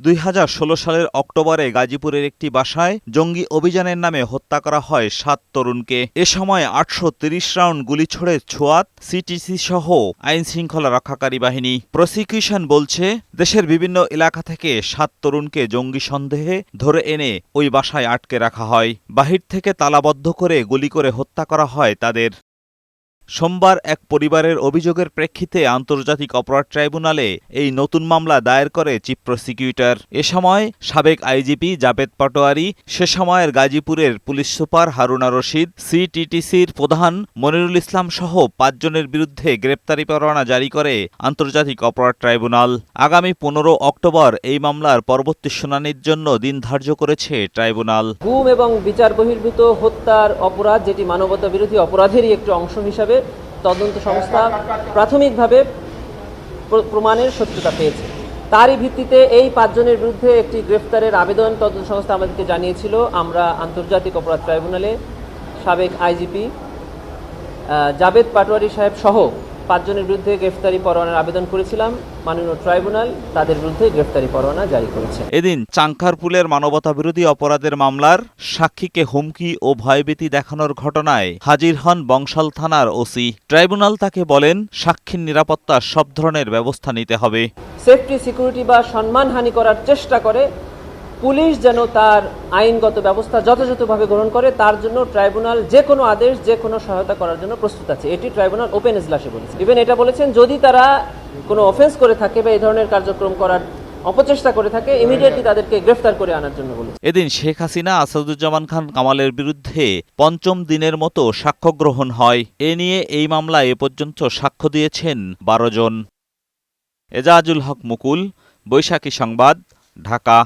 2016 সালের অক্টোবরে গাজীপুরের একটি বাসায় জঙ্গি অভিযানের নামে হত্যা করা হয় 7 তরুণকে। এ সময় 830 রাউন্ড গুলি ছোড়ে সোয়াত, সিটিসি সহ আইনশৃঙ্খলা রক্ষাকারী বাহিনী। প্রসিকিউশন বলছে, দেশের বিভিন্ন এলাকা থেকে 7 তরুণকে জঙ্গি সন্দেহে ধরে এনে ওই বাসায় আটকে রাখা হয়। বাহির থেকে তালাবদ্ধ করে গুলি করে হত্যা করা হয় তাদের। সোমবার এক পরিবারের অভিযোগের প্রেক্ষিতে আন্তর্জাতিক অপরাধ ট্রাইব্যুনালে এই নতুন মামলা দায়ের করে চিফ প্রসিকিউটর। এ সময় সাবেক আইজিপি জাবেদ পাটোয়ারি, সে সময়ের গাজীপুরের পুলিশ সুপার হারুনা রশিদ, সিটিটিসির প্রধান মনিরুল ইসলাম সহ 5 জনের বিরুদ্ধে গ্রেপ্তারি পরোয়ানা জারি করে আন্তর্জাতিক অপরাধ ট্রাইব্যুনাল। আগামী 15 অক্টোবর এই মামলার পরবর্তী শুনানির জন্য দিন ধার্য করেছে ট্রাইব্যুনাল। গুম এবং বিচার বহির্ভূত হত্যার অপরাধ, যেটি মানবতা বিরোধী অপরাধেরই একটি অংশ হিসাবে তদন্ত সংস্থা প্রাথমিকভাবে প্রমাণের সত্যতা পেয়েছে। তারই ভিত্তিতে এই 5 জনের বিরুদ্ধে একটি গ্রেফতারের আবেদন তদন্ত সংস্থা আমাদেরকে জানিয়েছিল। আমরা আন্তর্জাতিক অপরাধ ট্রাইব্যুনালে সাবেক আইজিপি জাবেদ পাটোয়ারি সাহেব সহ 5 জনের বিরুদ্ধে গ্রেফতারি পরোয়ানার আবেদন করেছিলাম। মাননীয় ট্রাইব্যুনাল তাদের বিরুদ্ধে গ্রেফতারি পরোয়ানা জারি করেছে। এদিন চাংখারপুলের মানবতাবিরোধী অপরাধের মামলার সাক্ষীকে হুমকি ও ভয়ভীতি দেখানোর ঘটনায় হাজির হন বংশাল থানার ওসি। ট্রাইব্যুনাল তাকে বলেন, সাক্ষীর নিরাপত্তার সব ধরনের ব্যবস্থা নিতে হবে। সেফটি, সিকিউরিটি বা সম্মানহানি করার চেষ্টা করে পুলিশ যেন তার আইনগত ব্যবস্থা যথাযথভাবে গ্রহণ করে, তার জন্য ট্রাইব্যুনাল যে কোনো আদেশ, যে কোনো সহায়তা করার জন্য প্রস্তুত আছে। এটি ট্রাইব্যুনাল ওপেন এজলাসে বলেছে। ইভেন এটা বলেছেন, যদি তারা কোনো অফেন্স করে থাকে বা এই ধরনের কার্যক্রম করার অপচেষ্টা করে থাকে, ইমিডিয়েটলি তাদেরকে গ্রেফতার করে আনার জন্য বলেছে। এদিন শেখ হাসিনা, আসাদুজ্জামান খান কামালের বিরুদ্ধে 5ম দিনের মতো সাক্ষ্য গ্রহণ হয়। এ নিয়ে এই মামলায় এ পর্যন্ত সাক্ষ্য দিয়েছেন 12 জন। এজাজুল হক মুকুল, বৈশাখী সংবাদ, ঢাকা।